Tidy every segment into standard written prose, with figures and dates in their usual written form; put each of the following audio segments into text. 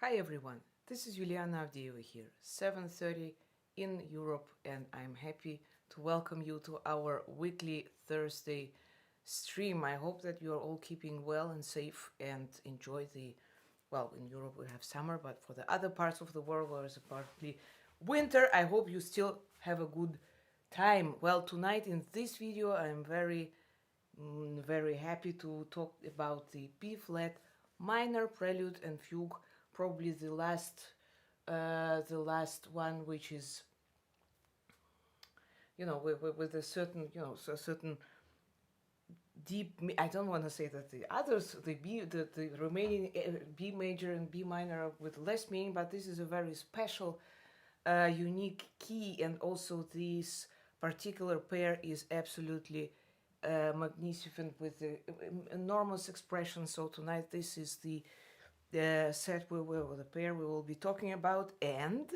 Hi everyone, this is Juliana Avdeeva here, 7:30 in Europe, and I'm happy to welcome you to our weekly Thursday stream. I hope that you are all keeping well and safe and enjoy in Europe we have summer, but for the other parts of the world where it's partly winter, I hope you still have a good time. Well, tonight in this video I'm very happy to talk about the B flat minor prelude and fugue, probably the last one, which is, with a certain, a certain deep. I don't want to say that the others, the remaining B major and B minor, are with less meaning, but this is a very special, unique key, and also this particular pair is absolutely magnificent with the enormous expression. So tonight this is the set the pair we will be talking about, and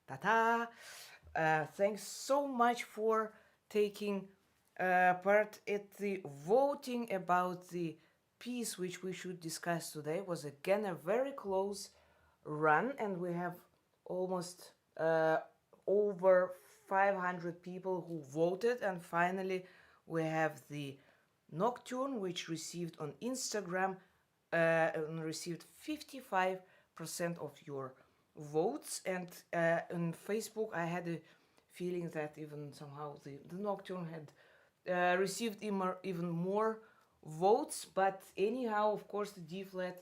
ta-ta! Thanks so much for taking part at the voting about the piece which we should discuss today. It was again a very close run, and we have almost over 500 people who voted, and finally we have the Nocturne, which received on Instagram received 55% of your votes, and on Facebook I had a feeling that even somehow the Nocturne had received even more votes. But anyhow, of course, the D flat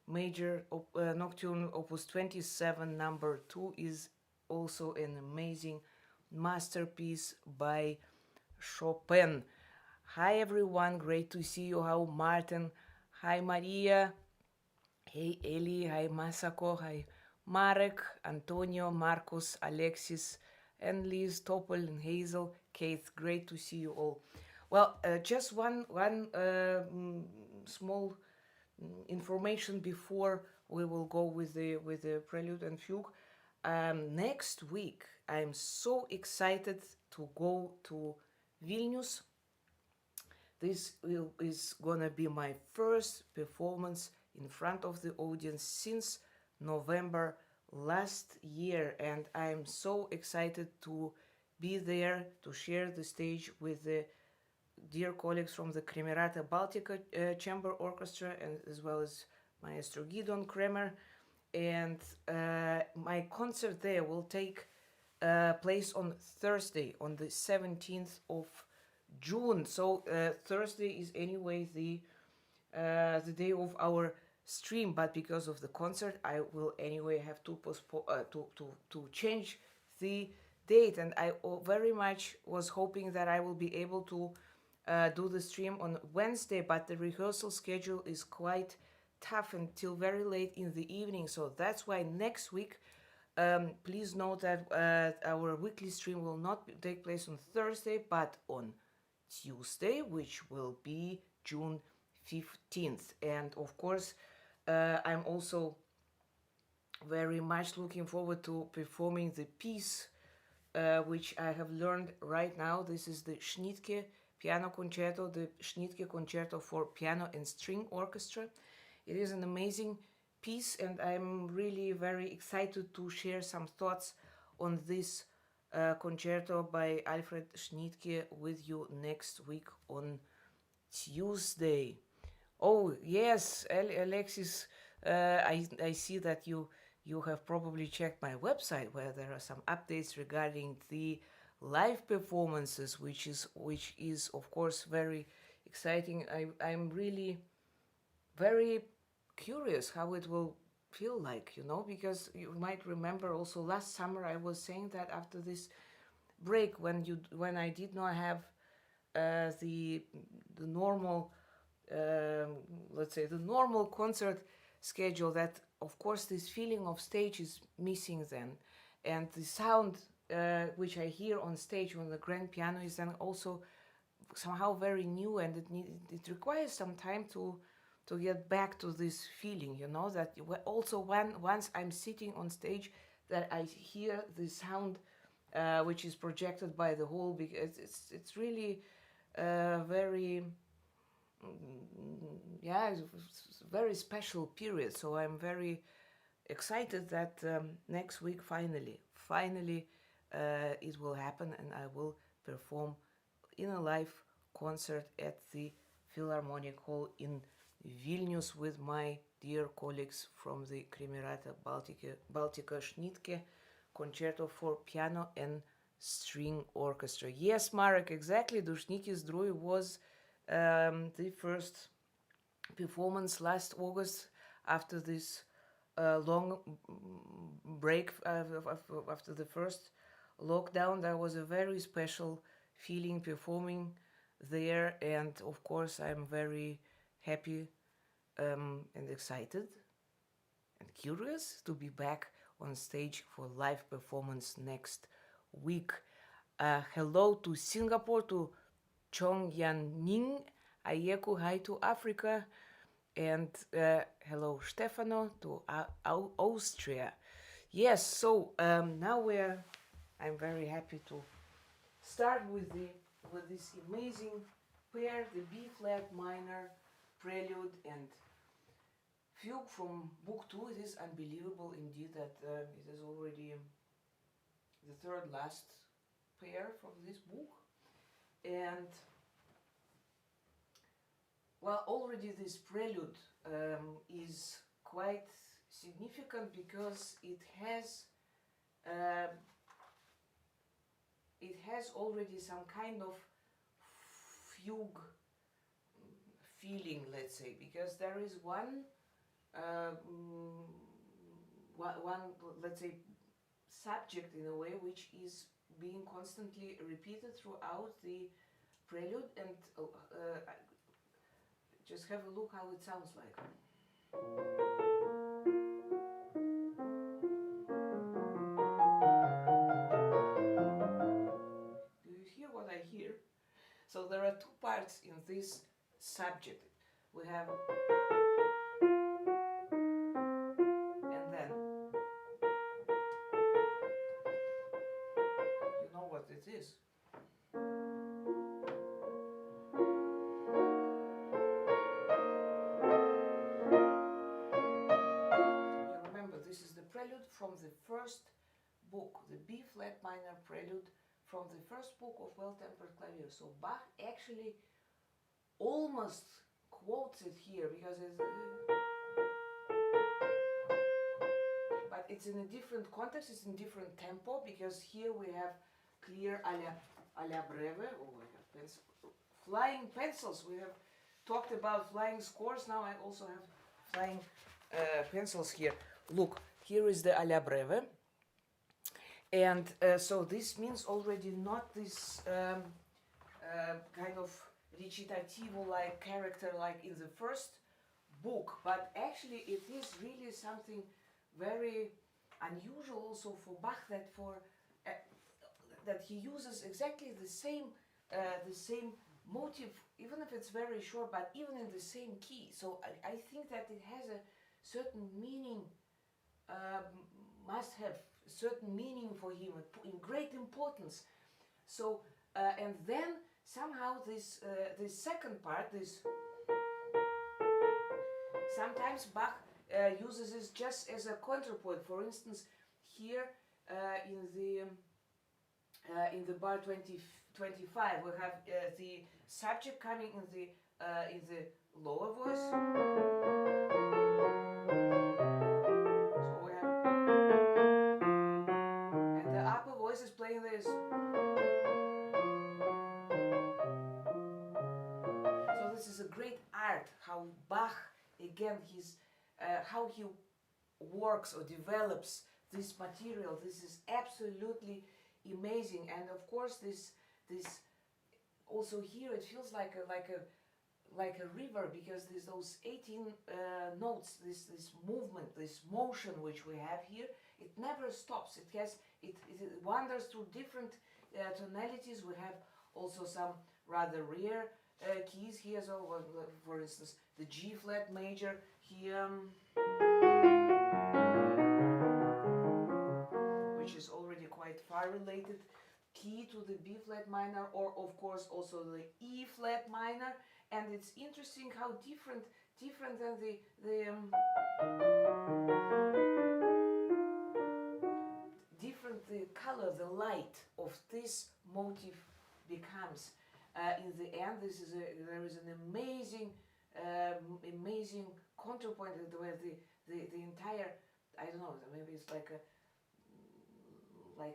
major Nocturne Opus 27 number 2 is also an amazing masterpiece by Chopin. Hi everyone, great to see you. How Martin? Hi Maria. Hey Eli. Hi Masako. Hi Marek, Antonio, Marcos, Alexis, and Liz, Topol, and Hazel. Kate, great to see you all. Well, just one small information before we will go with the Prelude and Fugue. Next week, I'm so excited to go to Vilnius. This is gonna be my first performance in front of the audience since November last year, and I'm so excited to be there to share the stage with the dear colleagues from the Kremerata Baltica Chamber Orchestra, and as well as Maestro Gidon Kremer. And my concert there will take place on Thursday, on the 17th of June. So Thursday is anyway the day of our stream, but because of the concert I will anyway have to postpone to change the date, and I very much was hoping that I will be able to do the stream on Wednesday, but the rehearsal schedule is quite tough until very late in the evening. So that's why next week, please note that our weekly stream will not take place on Thursday, but on Tuesday, which will be June 15th. And of course, I'm also very much looking forward to performing the piece which I have learned right now. This is the Schnittke Piano Concerto, the Schnittke Concerto for Piano and String Orchestra. It is an amazing piece, and I'm really very excited to share some thoughts on this concerto by Alfred Schnittke with you next week on Tuesday. Oh yes, Alexis, I see that you have probably checked my website, where there are some updates regarding the live performances, which is of course very exciting. I'm really very curious how it will feel like, because you might remember also last summer I was saying that after this break, when I did not have the normal, let's say the normal concert schedule, that of course this feeling of stage is missing then, and the sound which I hear on stage on the grand piano is then also somehow very new, and it requires some time to get back to this feeling, that also once I'm sitting on stage, that I hear the sound which is projected by the whole, because it's really very it's a very special period. So I'm very excited that next week finally it will happen, and I will perform in a live concert at the Philharmonic Hall in Vilnius with my dear colleagues from the Kremerata Baltica Schnitke Concerto for Piano and String Orchestra. Yes, Marek, exactly. Dushniki's Drui was the first performance last August after this long break after the first lockdown. That was a very special feeling performing there, and of course I'm very happy and excited and curious to be back on stage for live performance next week. Hello to Singapore, to Chong Yan Ning, Ayeku, hi to Africa, and hello Stefano to Austria. Yes, so now I'm very happy to start with this amazing pair, the B flat minor Prelude and Fugue from Book 2. It is unbelievable indeed that it is already the third last pair from this book. And well, already this Prelude is quite significant because it has already some kind of fugue feeling, let's say, because there is one let's say subject in a way which is being constantly repeated throughout the Prelude, and just have a look how it sounds like. Do you hear what I hear? So there are two parts in this subject. We have, and then, you know what it is. You remember, this is the Prelude from the first book, the B flat minor Prelude from the first book of Well-Tempered Clavier. So Bach actually almost quotes it here because it's, but it's in a different context, it's in different tempo, because here we have clear alla breve. Oh, I have pencil, flying pencils. We have talked about flying scores. Now I also have flying pencils here. Look, here is the alla breve. And so this means already not this kind of recitativo-like character like in the first book, but actually it is really something very unusual also for Bach, that he uses exactly the same motive, even if it's very short, but even in the same key. So I think that it has a certain meaning, must have certain meaning for him, in great importance. So and then somehow this second part, this sometimes Bach uses this just as a counterpoint. For instance, here in the bar 25, we have the subject coming in the lower voice. So we have, and the upper voice is playing this. So this is a great art, how Bach, again, how he works or develops this material. This is absolutely amazing. And of course this also here it feels like a river, because there's those 18 notes, this movement, this motion which we have here, it never stops. It wanders through different tonalities. We have also some rather rare keys here. So for instance, the G flat major here, which is already quite far related key to the B flat minor, or of course also the E flat minor. And it's interesting how different than this motif becomes. In the end, there is an amazing counterpoint where the entire, I don't know, maybe it's like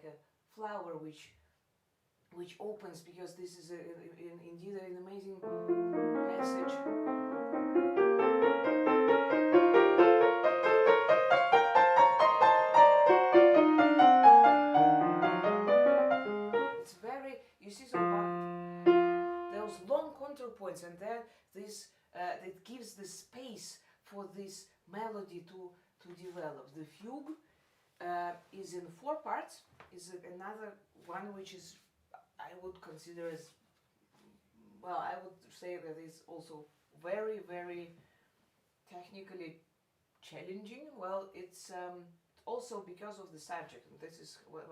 a flower which opens, because this is indeed an amazing passage. It's very, you see, so those long counterpoints, and then this it gives the space for this melody to develop. The fugue is in 4 parts. Is another one which is, I would consider as, well, I would say that is also very, very technically challenging. Well, it's also because of the subject, and this is what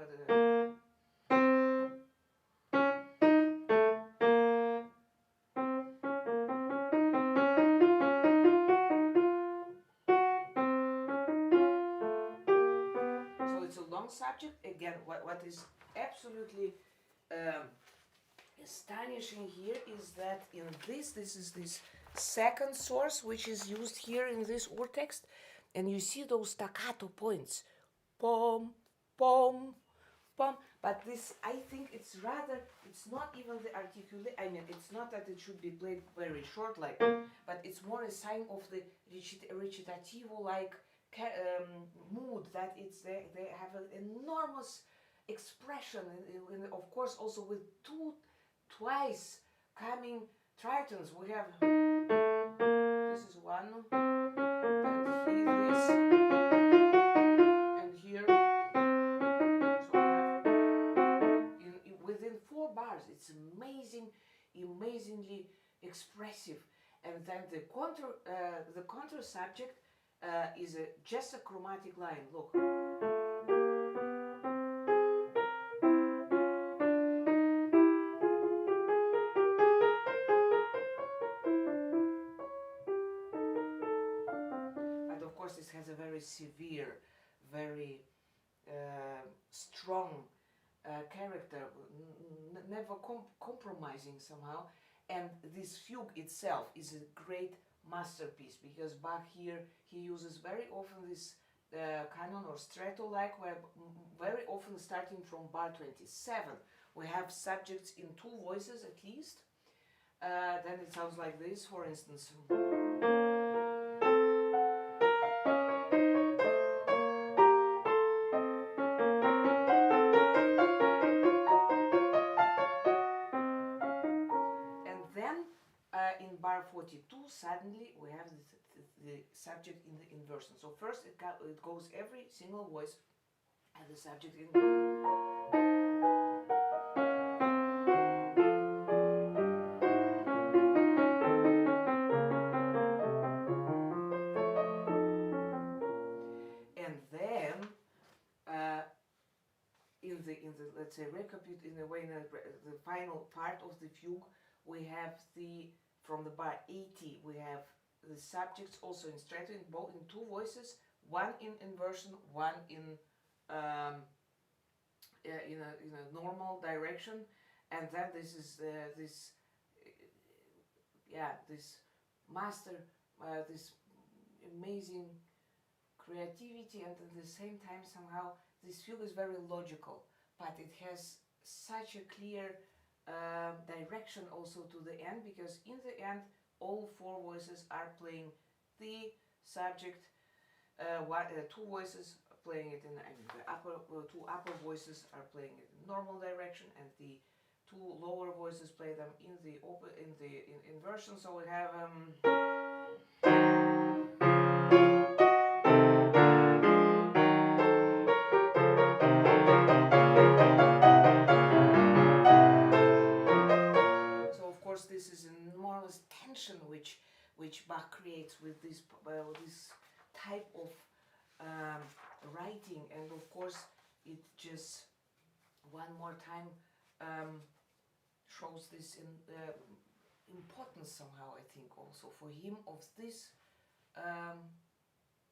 so it's a long subject. Again, what is absolutely astonishing here is that in this is this second source which is used here in this ur text, and you see those staccato points, pom, pom, pom. But this, I think it's not even the articulate. I mean, it's not that it should be played very short like, but it's more a sign of the recitativo like mood, that they have an enormous expression, of course also with twice coming tritons. We have, this is one, and here this, and here. So we have within 4 bars. It's amazingly expressive. And then the counter subject is just a chromatic line. Look. This has a very severe, very strong character, never compromising somehow. And this fugue itself is a great masterpiece, because Bach here, he uses very often this canon or stretto-like, where very often starting from bar 27 we have subjects in 2 voices at least. Then it sounds like this, for instance. In bar 42, suddenly we have the subject in the inversion. So first it goes every single voice and the subject in. And then in the let's say in the final part of the fugue, we have from the bar 80, we have the subjects also in stretto, in 2 voices, one in inversion, one in a normal direction, and then this is this master, this amazing creativity, and at the same time somehow this fugue is very logical, but it has such a clear direction also to the end, because in the end all 4 voices are playing the subject, 2 voices are playing it in, the upper 2 upper voices are playing it in normal direction, and the 2 lower voices play them in the inversion. So we have this is an enormous tension which Bach creates with this type of writing, and of course it just one more time shows this importance somehow, I think, also for him, of this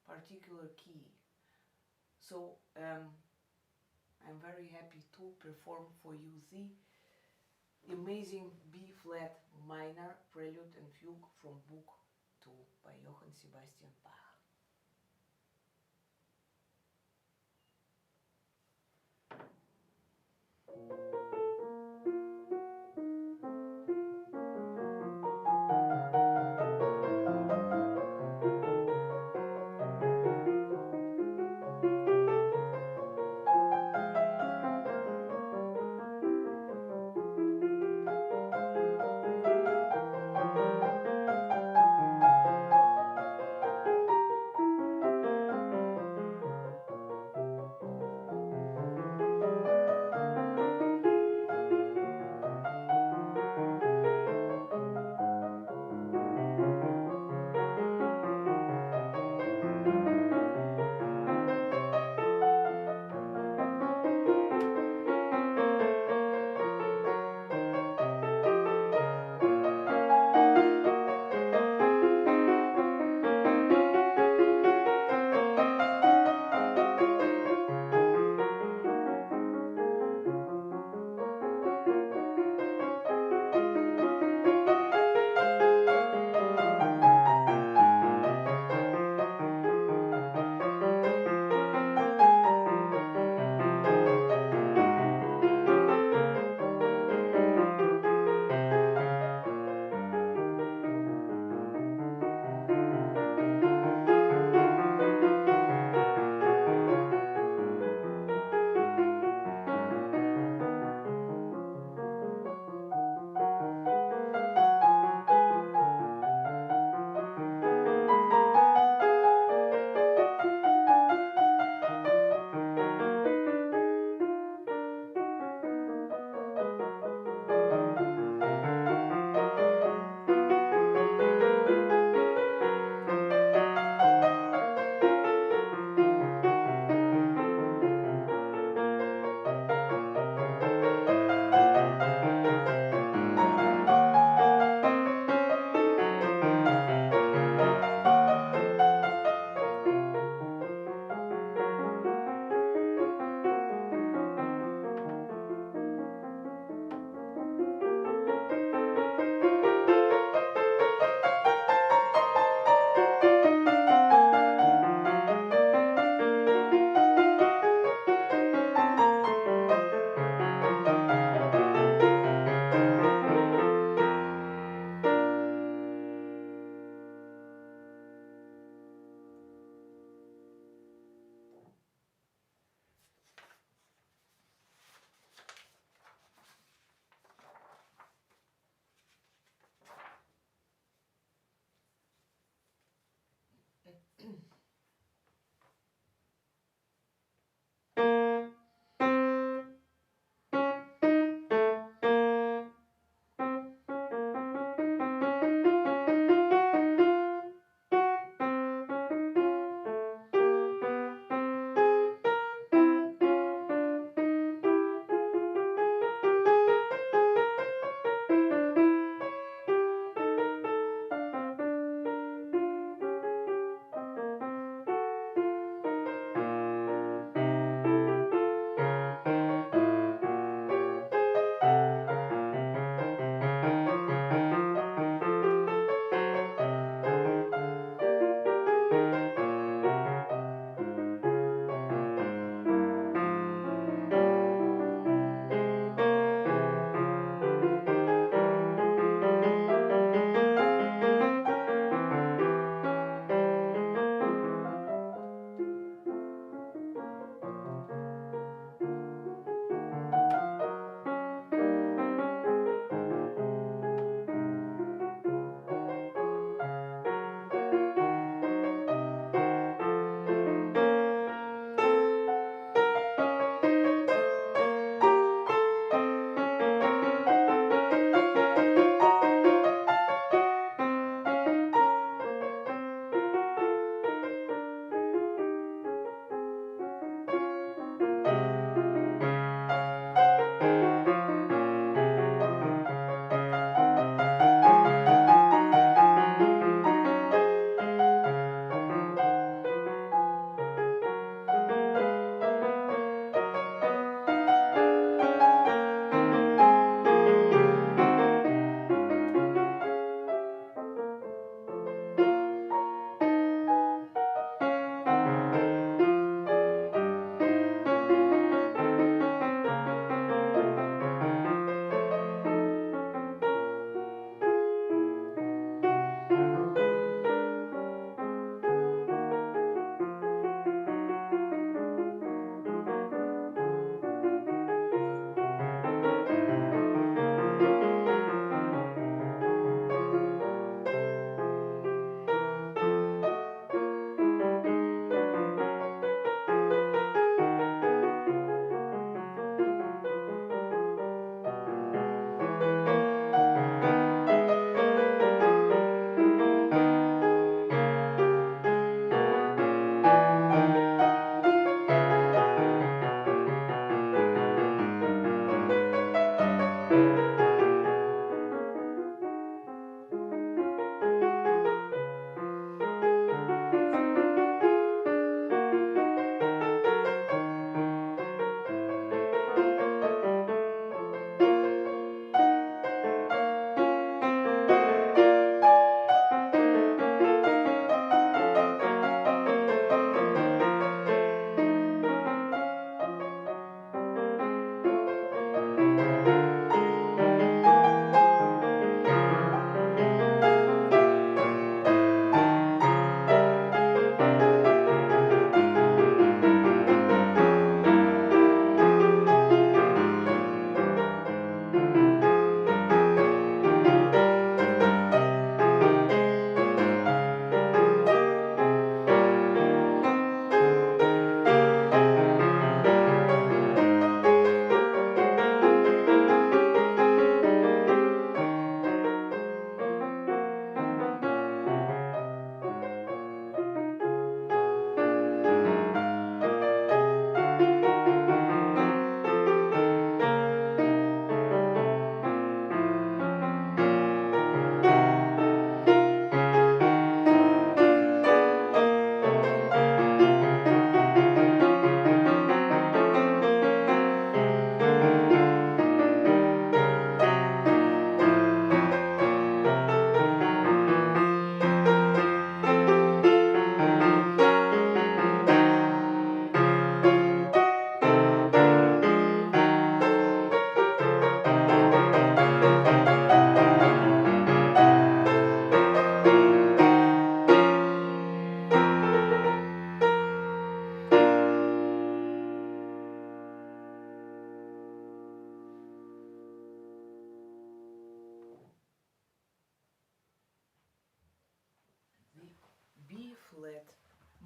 particular key. So I'm very happy to perform for you the amazing B flat minor Prelude and Fugue from Book 2 by Johann Sebastian Bach.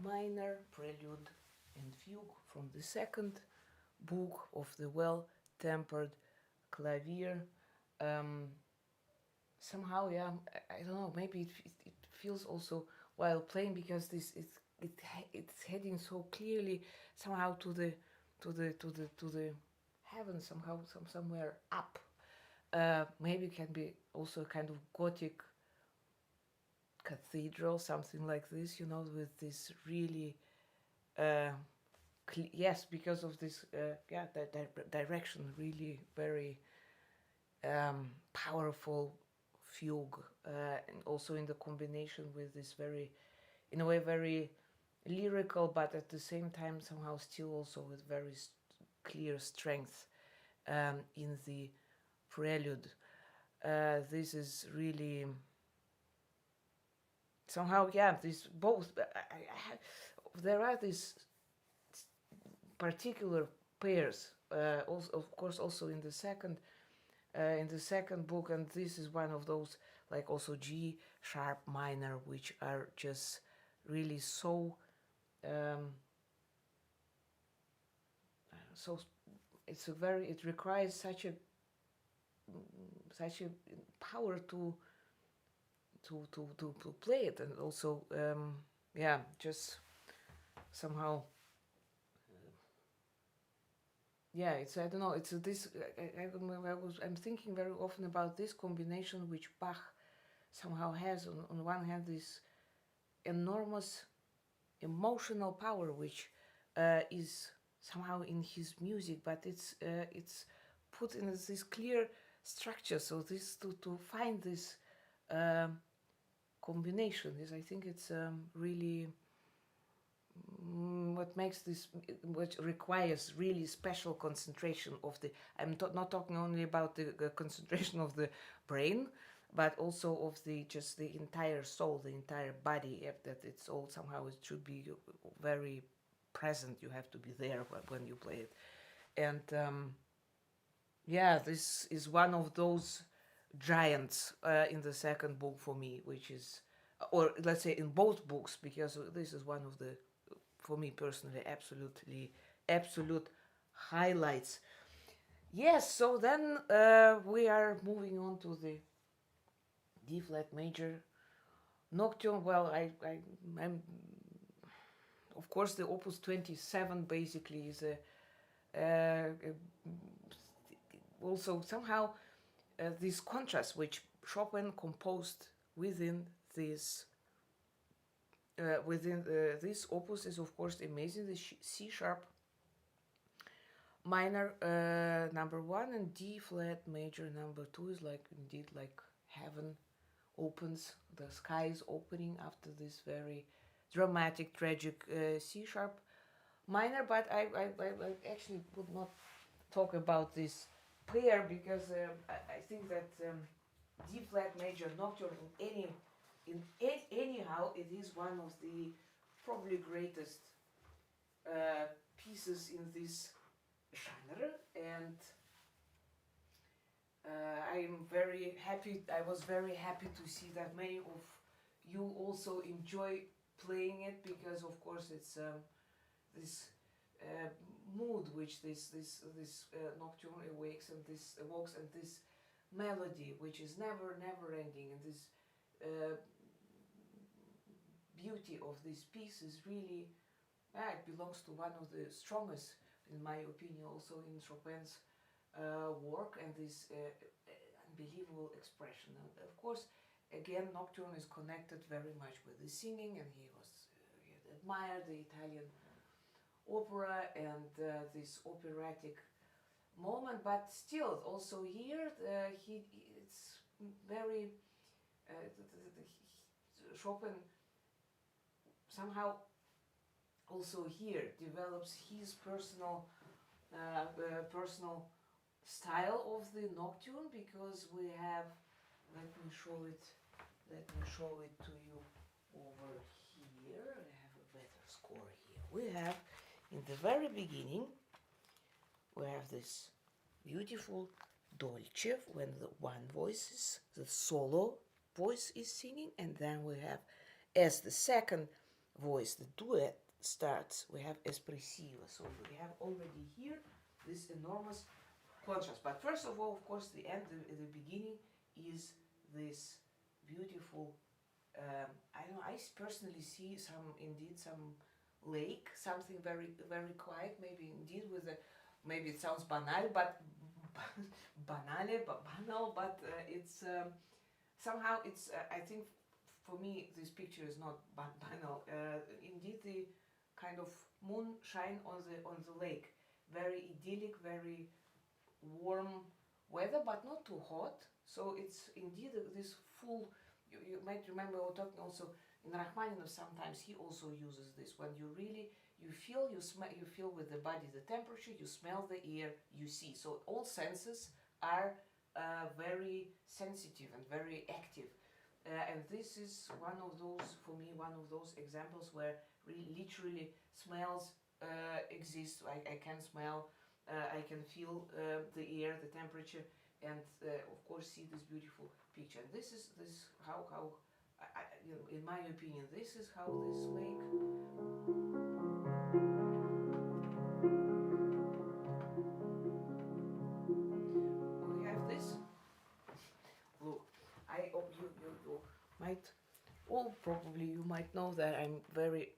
Minor, Prelude and Fugue from the second book of the Well-Tempered Clavier. Somehow, yeah, I don't know. Maybe it feels also while playing, because it's heading so clearly somehow to the heaven, somehow somewhere up. Maybe it can be also a kind of Gothic cathedral, something like this, with this really, yes, because of this, direction, really very powerful fugue, and also in the combination with this very, in a way, very lyrical, but at the same time somehow still also with very clear strength in the prelude. This is really somehow, yeah, this both. There are these particular pairs, also, of course, also in the second book, and this is one of those, like also G sharp minor, which are just really so so it requires such a power to play it, and also just somehow, yeah, it's, I don't know, it's this, I'm thinking very often about this combination which Bach somehow has on one hand, this enormous emotional power which is somehow in his music, but it's put in this clear structure. So this to find this combination is, I think it's really what makes this, which requires really special concentration of the, I'm not talking only about the concentration of the brain, but also of the just the entire soul, the entire body, that it's all somehow, it should be very present. You have to be there when you play it. And yeah, this is one of those giants in the second book for me, which is, or let's say in both books, because this is one of the, for me personally, absolute highlights. Yes, so then we are moving on to the D flat major Nocturne. Well, I'm of course, the Opus 27 basically is also somehow this contrast which Chopin composed within this this opus is, of course, amazing. The C sharp minor number 1 and D flat major number 2 is like, indeed, like heaven opens, the sky is opening after this very dramatic, tragic C sharp minor. But I actually would not talk about this pair, because I think that D flat major Nocturne anyhow, it is one of the probably greatest pieces in this genre, and I'm very happy. I was very happy to see that many of you also enjoy playing it, because of course it's this mood which this nocturne awakes, and this evokes, and this melody which is never ending, and this beauty of this piece is really, it belongs to one of the strongest, in my opinion, also in Chopin's work, and this unbelievable expression. And of course, again, Nocturne is connected very much with the singing, and he admired the Italian opera and this operatic moment. But still, also here, it's very Chopin somehow also here develops his personal style of the Nocturne, because we have, let me show it to you over here. I have a better score here. We have, in the very beginning, we have this beautiful dolce, when the one voice is, the solo voice is singing, and then we have, as the second voice. The duet starts. We have espressiva, so we have already here this enormous contrast. But first of all, of course, the end, the beginning is this beautiful. I don't know. I personally see some lake, something very very quiet. Maybe indeed with a, maybe it sounds banal, but banal, but it's somehow it's. I think for me this picture is not banal. Indeed, the kind of moonshine on the lake, very idyllic, very warm weather, but not too hot. So it's indeed this full. You might remember we were talking also in Rachmaninoff. Sometimes he also uses this when you really you feel you smell you feel with the body the temperature, you smell the air, you see. So all senses are very sensitive and very active. And this is one of those, for me, one of those examples where really literally smells exist. I can smell, I can feel the air, the temperature, and of course see this beautiful picture. And this is how you know, in my opinion, this is how this lake. We have this. Look, you might all probably you might know that I'm very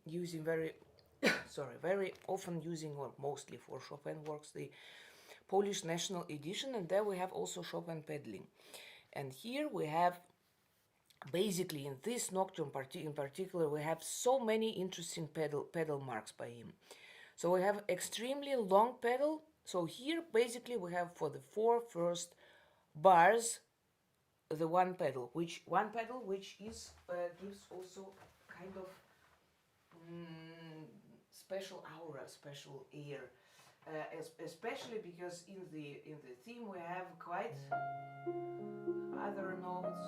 using very sorry, very often using, or mostly for Chopin works, the Polish National Edition, and there we have also Chopin pedaling. And here we have, basically in this nocturne in particular, we have so many interesting pedal marks by him. So we have extremely long pedal. So here basically we have for the 4 first bars the one pedal which is gives also kind of special aura, special air, especially because in the theme we have quite other notes.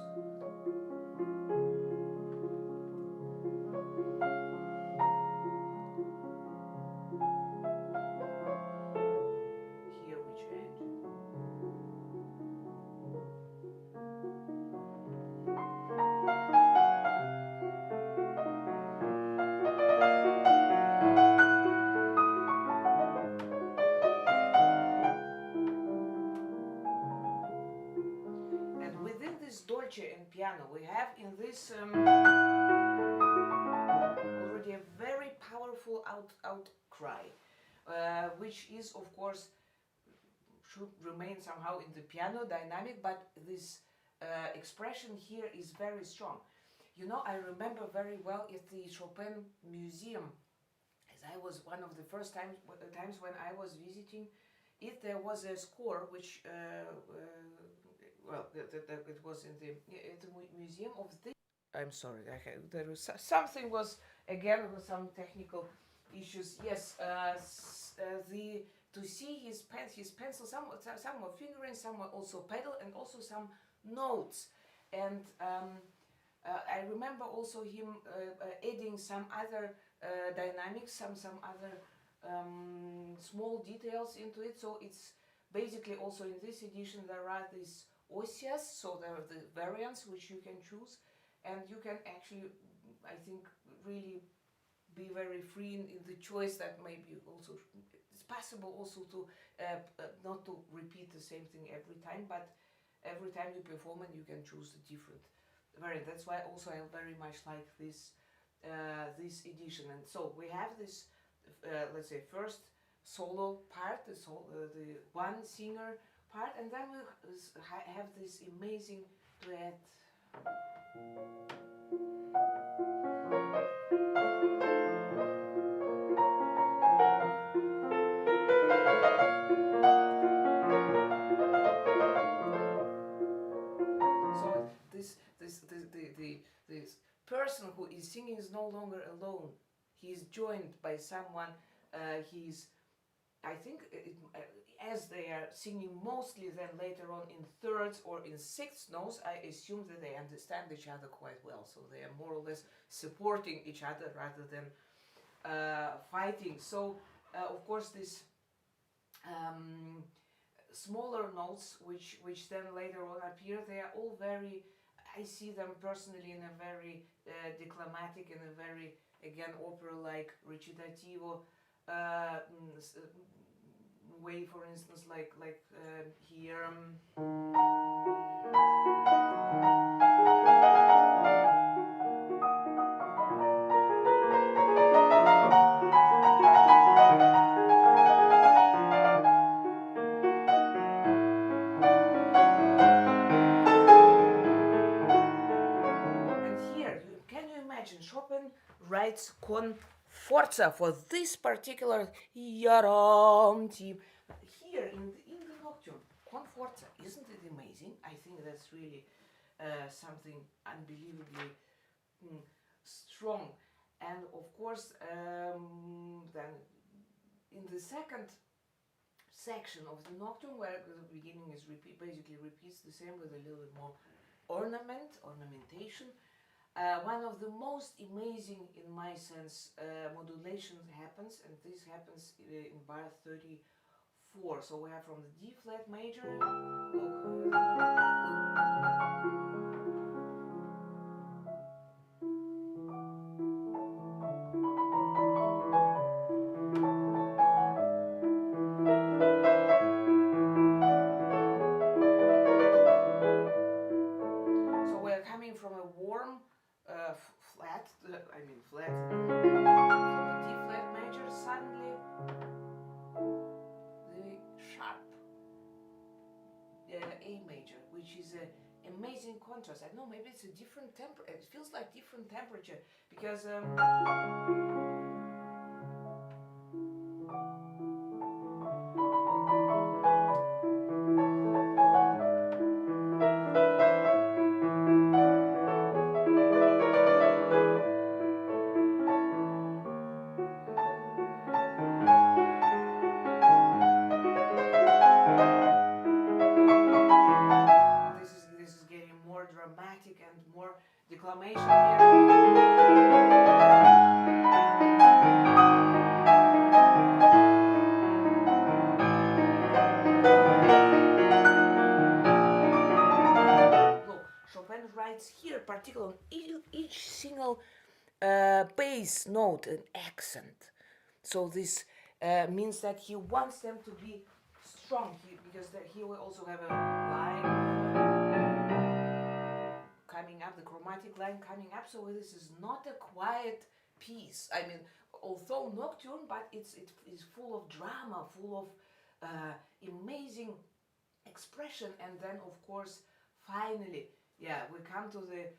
Here we change. And within this dolce and piano, we have in this already a very powerful outcry, which is of course should remain somehow in the piano dynamic, but this expression here is very strong. You know, I remember very well at the Chopin Museum, as I was one of the first times when I was visiting it, there was a score which, well, it was in the museum of the. I'm sorry, there was something was again with some technical issues. Yes, the to see his pencil, some were fingering, some were also pedal, and also some notes. And I remember also him adding some other dynamics, some other small details into it. So it's basically also in this edition there are these osias, so there are the variants which you can choose, and you can actually, I think, really be very free in the choice. That maybe also it's possible also to not to repeat the same thing every time, but every time you perform and you can choose a different variant. That's why also I very much like this this edition. And so we have this let's say first solo part, the one singer part, and then we have this amazing duet. So this person who is singing is no longer alone. He is joined by someone. He's, I think, as they are singing mostly then later on in thirds or in sixth notes, I assume that they understand each other quite well. So they are more or less supporting each other rather than fighting. So, of course, this smaller notes, which then later on appear, they are all very, I see them personally in a very declamatic, in a very again opera like recitativo way, for instance, like here. Chopin writes con forza for this particular yaram theme. Here in the Nocturne, con forza, isn't it amazing? I think that's really something unbelievably strong. And of course, then in the second section of the Nocturne, where the beginning is basically repeats the same with a little bit more ornamentation. One of the most amazing, in my sense, modulations happens, and this happens in bar 34. So we have from the D flat major, so we're coming from a warm flat, flat, from the D flat major, suddenly the sharp A major, which is an amazing contrast. I don't know, maybe it's a different temperature. It feels like different temperature because this is getting more dramatic and more declamation here. Look, Chopin writes here, particularly each single bass note an accent. So this means that he wants them to be strong, because here we also have a line coming up, the chromatic line coming up. So this is not a quiet piece. I mean, although Nocturne, but it is full of drama, full of amazing expression. And then, of course, finally, yeah, we come to the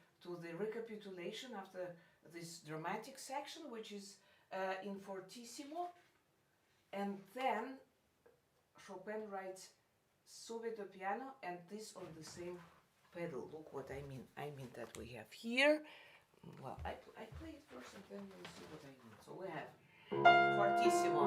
recapitulation after this dramatic section, which is in fortissimo, and then Chopin writes subito piano, and this on the same pedal. Look what I mean. I mean that we have here. Well, I play it first, and then you'll see what I mean. So we have fortissimo.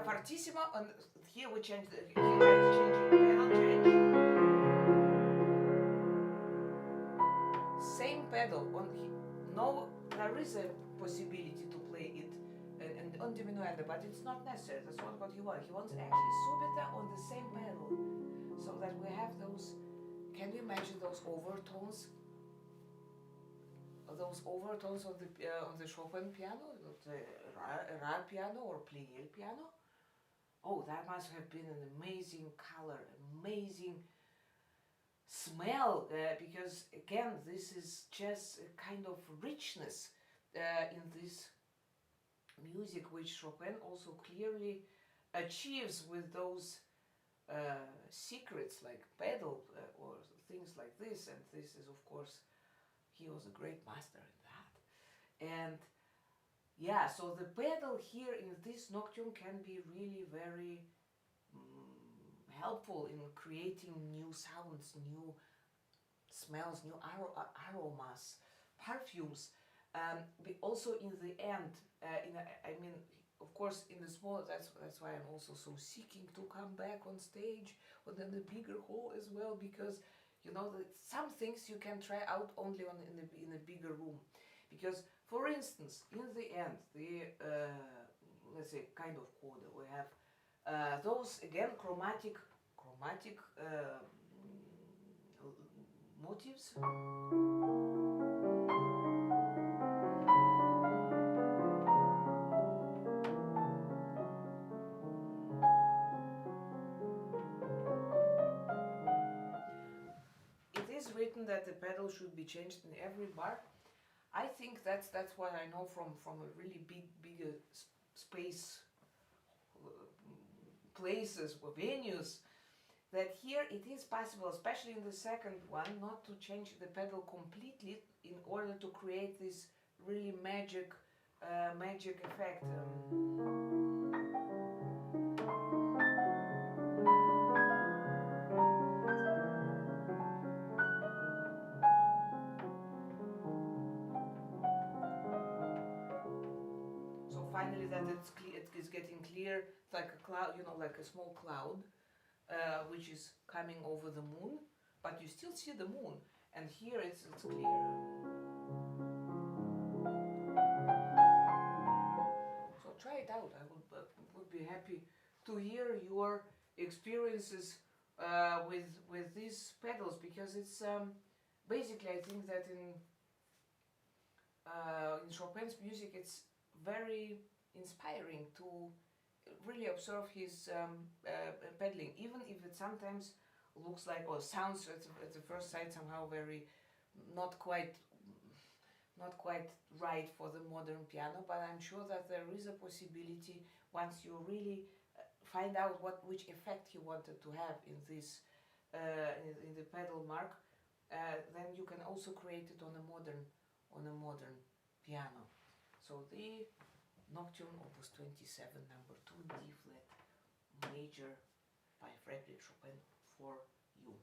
Fortissimo, and here we change the pedal change. Same pedal on no, there is a possibility to play it and on diminuendo, but it's not necessary. That's not what he wants. He wants actually subita on the same pedal, so that we have those. Can you imagine those overtones? Those overtones on the Chopin piano, the Rar piano or Pleyel piano. Oh, that must have been an amazing color, amazing smell, because again, this is just a kind of richness in this music, which Chopin also clearly achieves with those secrets like pedal or things like this. And this is, of course, he was a great master in that. And yeah, so the pedal here in this Nocturne can be really very helpful in creating new sounds, new smells, new aromas, perfumes. Also in the end, I mean, of course, in the small, that's why I'm also so seeking to come back on stage, or then the bigger hall as well, because you know that some things you can try out only in a bigger room, because for instance, in the end, the let's say kind of coda, we have those again chromatic motifs. It is written that the pedal should be changed in every bar. I think that's what I know from a really bigger space places or venues, that here it is possible, especially in the second one, not to change the pedal completely in order to create this really magic effect. So finally, that it's clear, it is getting clear. It's like a cloud, you know, like a small cloud, which is coming over the moon, but you still see the moon, and here it's clear. So try it out. I would be happy to hear your experiences with these pedals, because it's basically, I think that in Chopin's music, it's very inspiring to really observe his pedaling, even if it sometimes looks like or sounds at the first sight somehow very not quite right for the modern piano. But I'm sure that there is a possibility, once you really find out which effect he wanted to have in this in the pedal mark, then you can also create it on a modern piano. So the Nocturne Opus 27, number 2 in D flat major by Frédéric Chopin for you.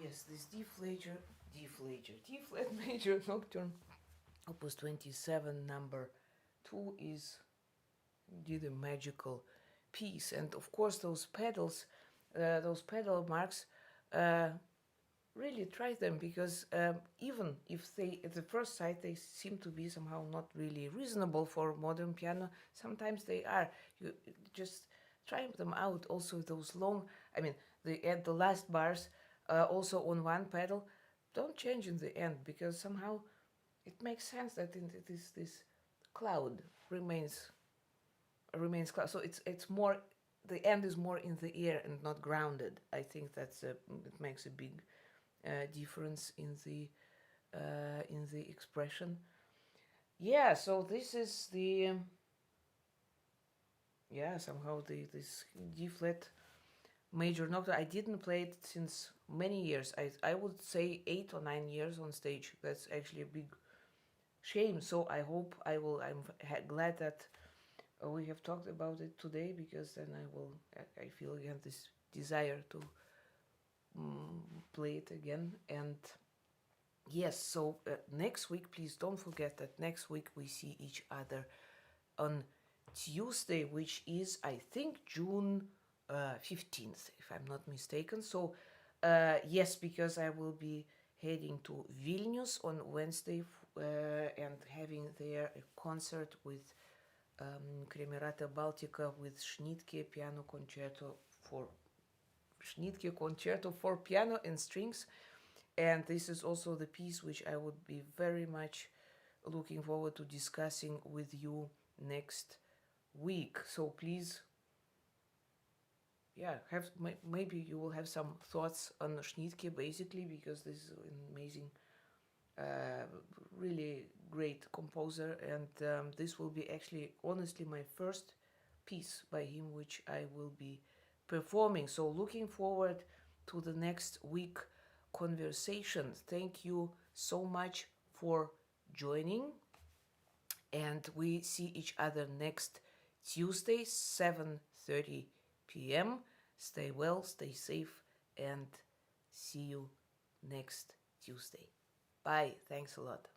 yes, this D flat major nocturne, opus 27, number 2 is indeed a magical piece. And of course, those pedals, those pedal marks, really try them, because even if they, at the first sight, they seem to be somehow not really reasonable for modern piano, sometimes they are. You just try them out. Also, those long, I mean, the last bars, also on one pedal, don't change in the end, because somehow it makes sense that this cloud remains cloud. So it's more, the end is more in the air and not grounded. I think that's it makes a big difference in the expression. Yeah, so this is the somehow this D flat major nocturne. I didn't play it since many years. I would say 8 or 9 years on stage. That's actually a big shame. So I hope I will. I'm glad that we have talked about it today, because then I feel again this desire to play it again. And yes, so next week, please don't forget that next week we see each other on Tuesday, which is, I think, June 15th, if I'm not mistaken. So yes, because I will be heading to Vilnius on Wednesday and having there a concert with Kremerata Baltica with Schnittke piano concerto for piano and strings. And this is also the piece which I would be very much looking forward to discussing with you next week. So please, maybe you will have some thoughts on Schnittke, basically, because this is an amazing, really great composer. And this will be actually, honestly, my first piece by him which I will be performing. So looking forward to the next week conversation. Thank you so much for joining, and we see each other next Tuesday, 7:30 p.m. Stay well, stay safe, and see you next Tuesday. Bye. Thanks a lot.